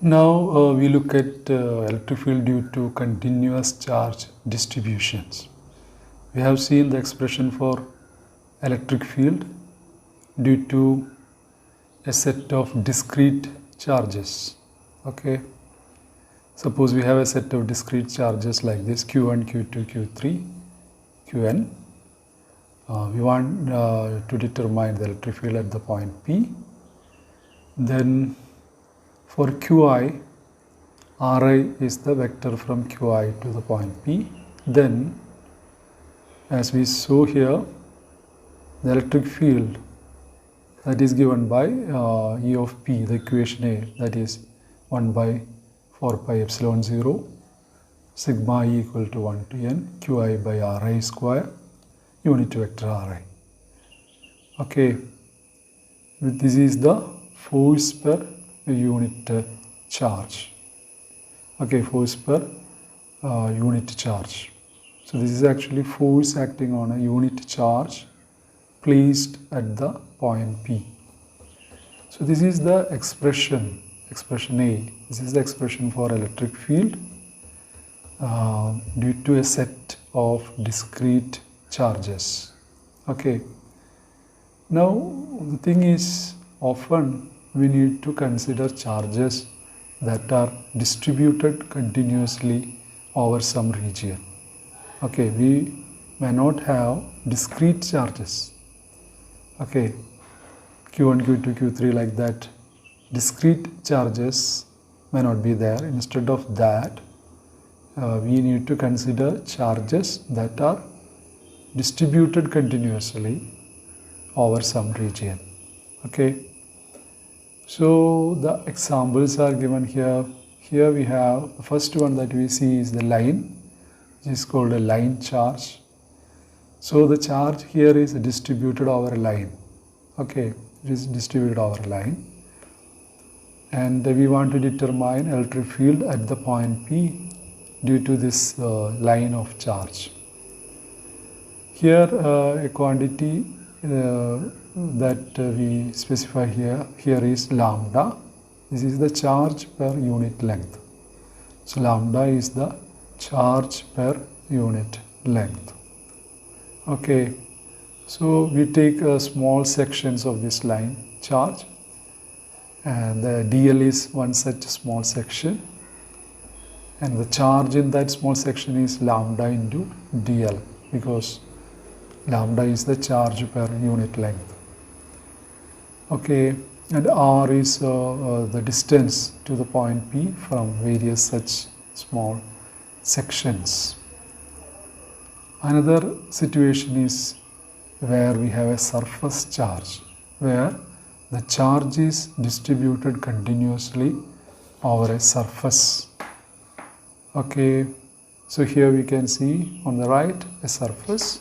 Now we look at electric field due to continuous charge distributions. We have seen the expression for electric field due to a set of discrete charges. Okay. Suppose we have a set of discrete charges like this Q1, Q2, Q3, Qn. We want to determine the electric field at the point P. Then for Qi, Ri is the vector from Qi to the point P. Then, as we saw here, the electric field that is given by E of P, the equation A, that is 1 by 4 pi epsilon 0, sigma E equal to 1 to n, Qi by Ri square, unit vector Ri. Okay, this is the force per unit charge. Okay, force per unit charge. So this is actually force acting on a unit charge placed at the point P. So this is the expression A. This is the expression for electric field due to a set of discrete charges. Okay. Now the thing is, often we need to consider charges that are distributed continuously over some region. Okay, we may not have discrete charges. Okay, Q1, Q2, Q3 like that. Discrete charges may not be there. Instead of that, we need to consider charges that are distributed continuously over some region. Okay. So the examples are given here. Here we have the first one that we see is the line, which is called a line charge. So the charge here is distributed over a line. Okay, it is distributed over a line. And we want to determine electric field at the point P due to this line of charge. Here a quantity that we specify here is lambda. This is the charge per unit length. So lambda is the charge per unit length. Okay, so we take small sections of this line charge, and the dl is one such small section, and the charge in that small section is lambda into dl, because lambda is the charge per unit length. Okay, and r is the distance to the point P from various such small sections. Another situation is where we have a surface charge, where the charge is distributed continuously over a surface. Okay, so here we can see on the right a surface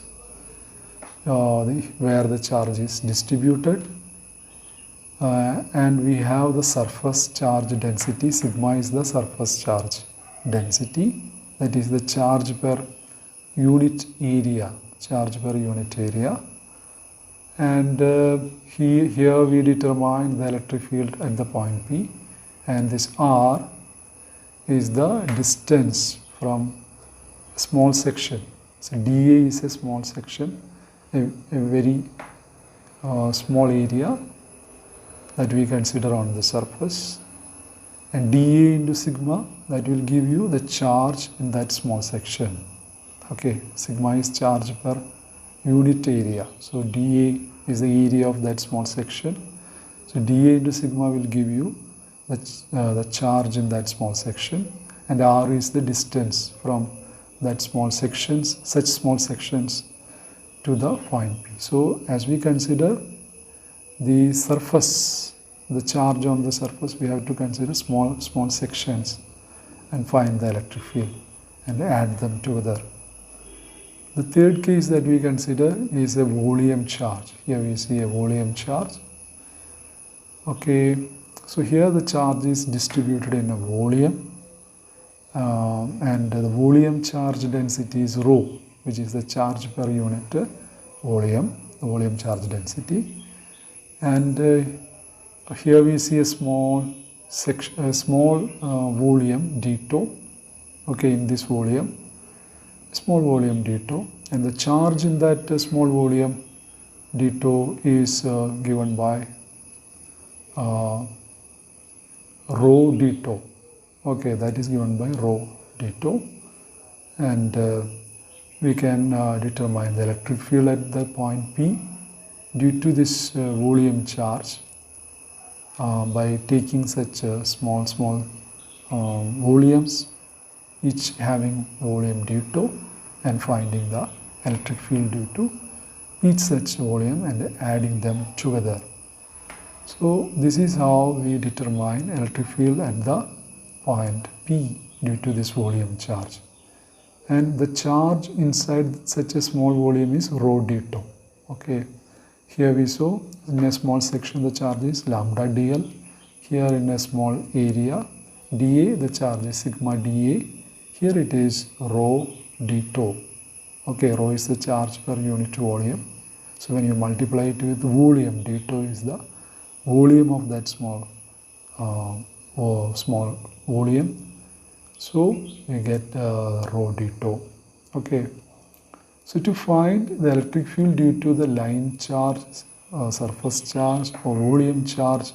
where the charge is distributed, and we have the surface charge density. Sigma is the surface charge density, that is the charge per unit area, and here we determine the electric field at the point P, and this R is the distance from a small section. So dA is a small section, a very small area that we consider on the surface, and dA into sigma, that will give you the charge in that small section. Okay, sigma is charge per unit area, so dA is the area of that small section. So dA into sigma will give you the charge in that small section, and R is the distance from that such small sections to the point P. So as we consider the surface, the charge on the surface, we have to consider small sections and find the electric field and add them together. The third case that we consider is a volume charge. Here we see a volume charge. Okay, so here the charge is distributed in a volume, and the volume charge density is rho, which is the charge per unit volume, the volume charge density. And here we see a small small volume d tau, okay, in this volume, small volume d tau, and the charge in that small volume d tau is given by rho d tau, okay, that is given by rho d tau, and we can determine the electric field at the point P due to this volume charge by taking such small volumes, each having volume d tau, and finding the electric field due to each such volume and adding them together. So this is how we determine electric field at the point P due to this volume charge. And the charge inside such a small volume is rho d tau. Okay, here we saw in a small section the charge is lambda dl. Here in a small area dA, the charge is sigma dA. Here it is rho d tau. Okay, rho is the charge per unit volume. So when you multiply it with volume, d tau is the volume of that small volume. So we get rho d tau. Okay. So to find the electric field due to the line charge, surface charge or volume charge,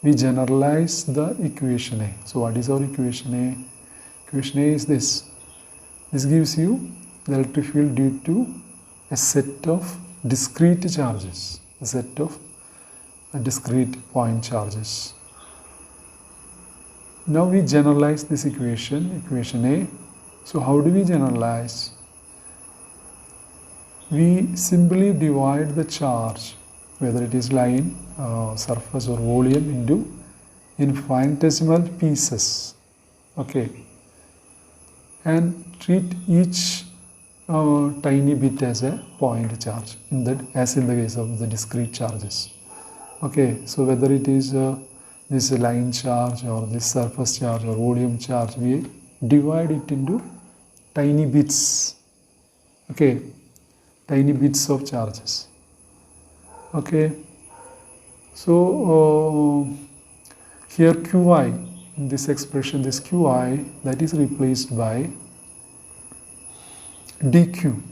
we generalize the equation A. So what is our equation A? Equation A is this. This gives you the electric field due to a set of discrete charges, a set of discrete point charges. Now we generalize this equation, equation A. So how do we generalize? We simply divide the charge, whether it is line, surface or volume, into infinitesimal pieces, okay, and treat each tiny bit as a point charge, as in the case of the discrete charges. Okay, so whether it is this line charge or this surface charge or volume charge, we divide it into tiny bits, okay, tiny bits of charges. Okay, so here Qi, in this expression, this Qi, that is replaced by dq.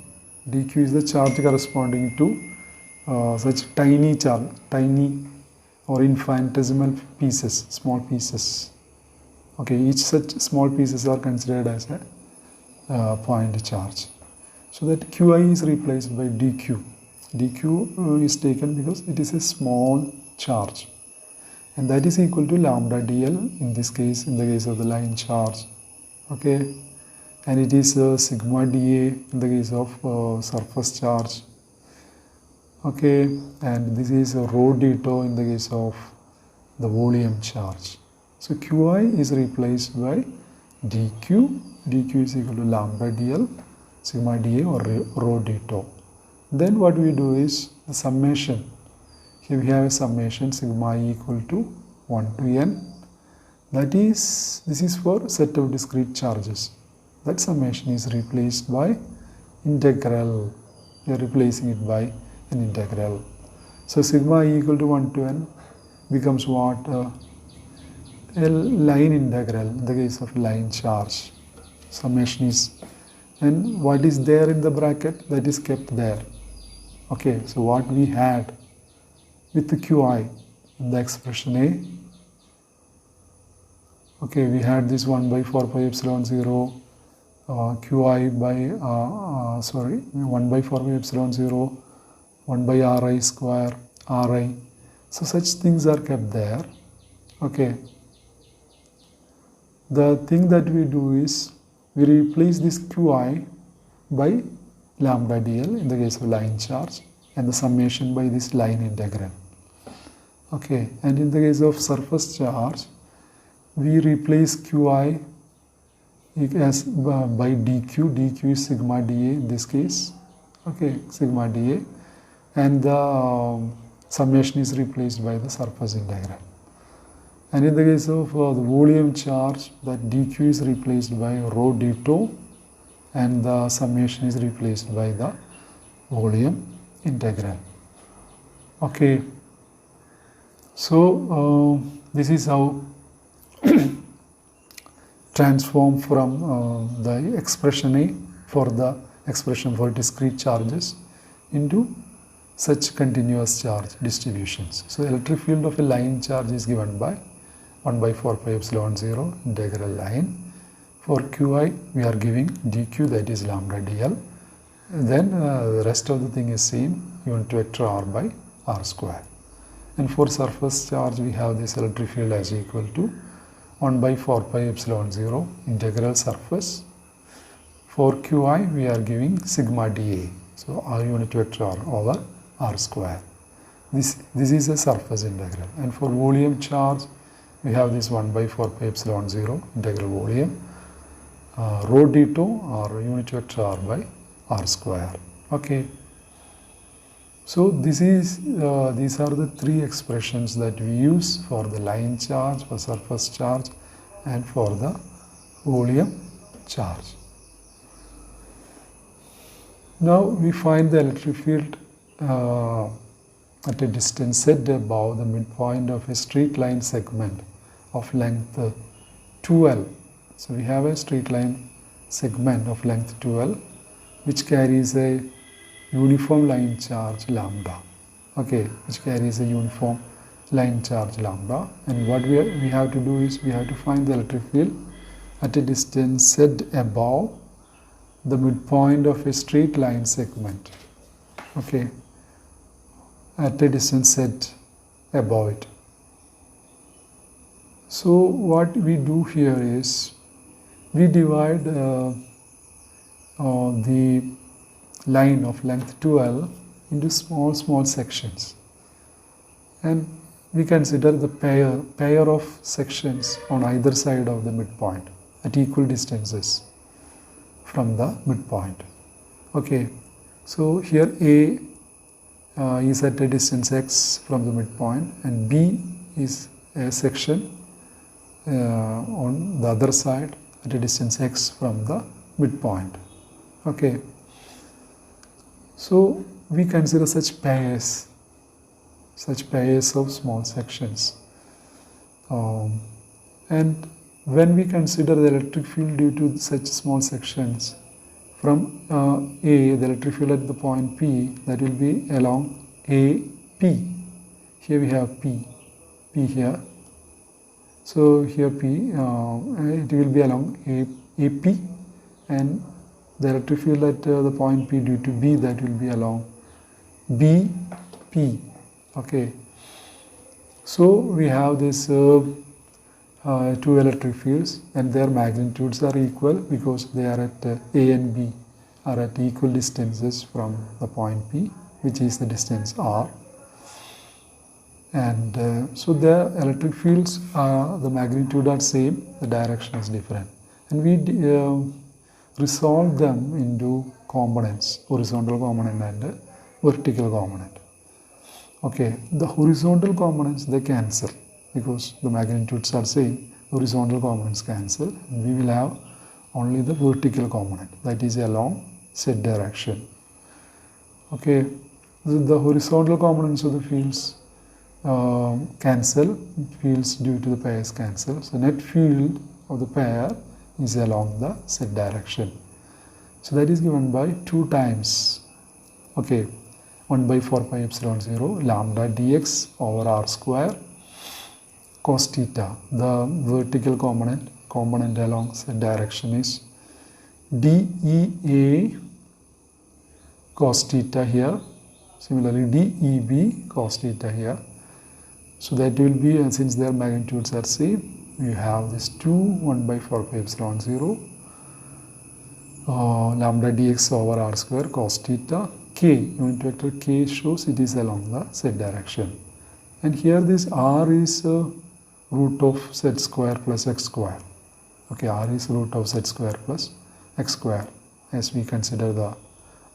dq is the charge corresponding to such tiny charge, tiny or infinitesimal pieces, small pieces. Okay, each such small pieces are considered as a point charge. So that Qi is replaced by dq. dq is taken because it is a small charge, and that is equal to lambda dl in this case, in the case of the line charge. Okay, and it is sigma dA in the case of surface charge. Okay, and this is rho d tau in the case of the volume charge. So Qi is replaced by dq. dq is equal to lambda dl, sigma dA or rho d tau. Then what we do is the summation. Here we have a summation sigma I equal to 1 to n. That is, this is for set of discrete charges. That summation is replaced by integral. We are replacing it by an integral. So sigma I equal to 1 to n becomes what? A line integral in the case of line charge. Summation is, and what is there in the bracket, that is kept there. Okay, so what we had with the Qi in the expression A, okay, we had this 1 by 4 pi epsilon 0 Qi by 1 by 4 pi epsilon 0 1 by Ri square Ri. So such things are kept there. Okay, the thing that we do is we replace this Qi by lambda dl in the case of line charge, and the summation by this line integral. Okay, and in the case of surface charge, we replace Qi as by dq. dq is sigma dA in this case. Okay, sigma dA, and the summation is replaced by the surface integral. And in the case of the volume charge, that dq is replaced by rho d tau, and the summation is replaced by the volume integral. Okay, so this is how transform from the expression A for the expression for discrete charges into such continuous charge distributions. So electric field of a line charge is given by 1 by 4 pi epsilon 0 integral line. For Qi we are giving dq, that is lambda dl. Then the rest of the thing is same, unit vector r by r square. And for surface charge we have this electric field as equal to 1 by 4 pi epsilon 0 integral surface. For Qi we are giving sigma dA, so r unit vector r over r square. This is a surface integral. And for volume charge we have this 1 by 4 pi epsilon 0 integral volume rho d2 or unit vector r by r square. Okay. So these are the three expressions that we use for the line charge, for surface charge, and for the volume charge. Now we find the electric field at a distance z above the midpoint of a straight line segment of length 2L. So we have a straight line segment of length 2L which carries a uniform line charge lambda, okay, which carries a uniform line charge lambda. And what we have to do is we have to find the electric field at a distance z above the midpoint of a straight line segment, okay, at a distance z above it. So what we do here is we divide the line of length 2L into small sections, and we consider the pair of sections on either side of the midpoint at equal distances from the midpoint. Okay, so here A is at a distance x from the midpoint, and B is a section on the other side at a distance x from the midpoint. Okay, so we consider such pairs of small sections, and when we consider the electric field due to such small sections from A, the electric field at the point P, that will be along AP. Here we have P here. So here P, it will be along AP, and the electric field at the point P due to B, that will be along BP. Okay. So we have this two electric fields, and their magnitudes are equal because they are at A and B are at equal distances from the point P, which is the distance R. And so the electric fields, the magnitude are same, the direction is different, and we resolve them into components, horizontal component and vertical component. Okay, the horizontal components, they cancel because the magnitudes are same. Horizontal components cancel, and we will have only the vertical component, that is along z direction. Okay, the horizontal components of the fields cancel, fields due to the pairs cancel. So net field of the pair is along the z direction. So that is given by 2 times, okay, 1 by 4 pi epsilon 0 lambda dx over r square cos theta. The vertical component along z direction is dEA cos theta here. Similarly dEB cos theta here. So that will be, since their magnitudes are same, you have this 1 by 4 pi epsilon 0 lambda dx over r square cos theta. K, unit vector k shows it is along the z direction. And here this r is root of z square plus x square. Okay, r is root of z square plus x square as we consider the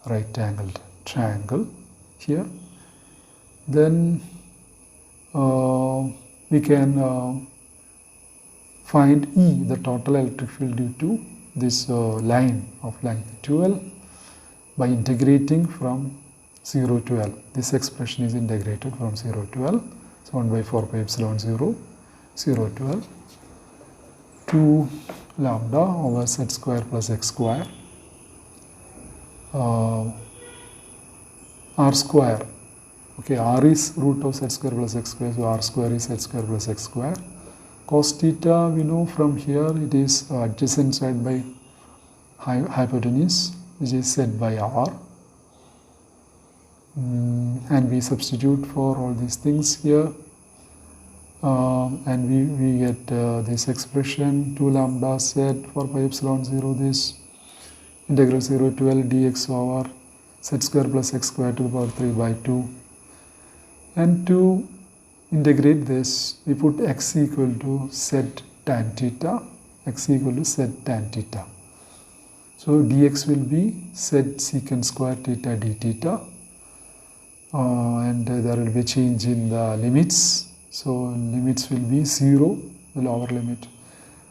right angled triangle here. Then we can find E, the total electric field due to this line of length 2L by integrating from 0 to L. This expression is integrated from 0 to L. So 1 by 4 pi epsilon 0, 0 to L. 2 lambda over z square plus x square, r square. Okay, r is root of z square plus x square, so r square is z square plus x square. Cos theta, we know from here it is adjacent side by hypotenuse, which is z by r. And we substitute for all these things here, and we get this expression 2 lambda z 4 pi epsilon 0, this integral 0 to L dx over z square plus x square to the power 3 by 2. And to integrate this, we put x equal to z tan theta, x equal to z tan theta. So dx will be z secant square theta d theta, and there will be a change in the limits. So limits will be 0, the lower limit.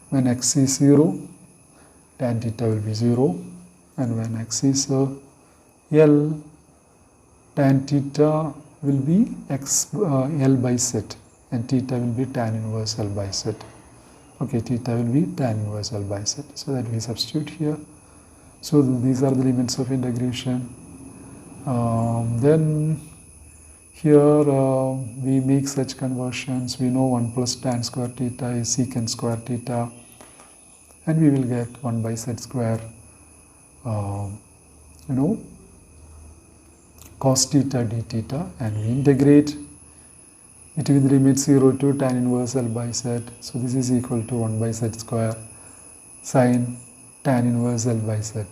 When x is 0, tan theta will be 0, and when x is L, tan theta will be L by z, and theta will be tan inverse L by z. Okay, theta will be tan inverse L by z. So that we substitute here. So these are the limits of integration. Then here we make such conversions. We know 1 plus tan square theta is secant square theta, and we will get 1 by z square, cos theta d theta, and we integrate between the limit 0 to tan inverse L by z. So this is equal to 1 by z square sin tan inverse L by z.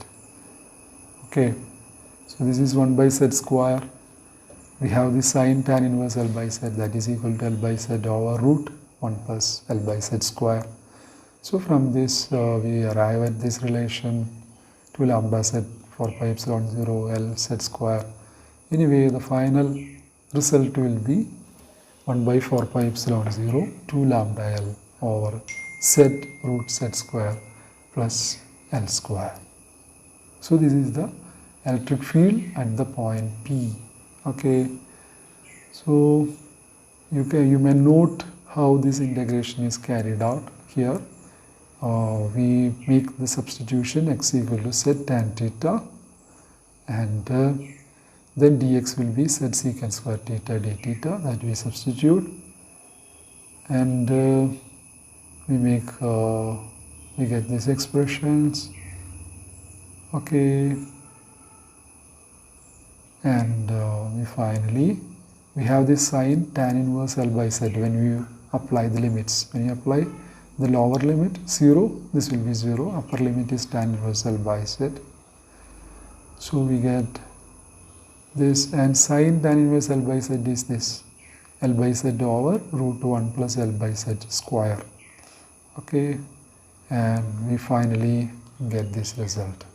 Okay, so this is 1 by z square. We have the sin tan inverse L by z, that is equal to L by z over root 1 plus L by z square. So from this we arrive at this relation 2 lambda z 4 pi epsilon 0 L z square. Anyway, the final result will be 1 by 4 pi epsilon 0 2 lambda L over z root z square plus L square. So this is the electric field at the point P. Okay, so you may note how this integration is carried out here. We make the substitution x equal to z tan theta, and then dx will be z secant square theta d theta, that we substitute, and we get these expressions. Okay, and we have this sin tan inverse L by z when we apply the limits. When you apply the lower limit 0, this will be 0, upper limit is tan inverse L by z. So we get this, and sin tan inverse L by z is this, L by z over root 1 plus L by z square. Okay, and we finally get this result.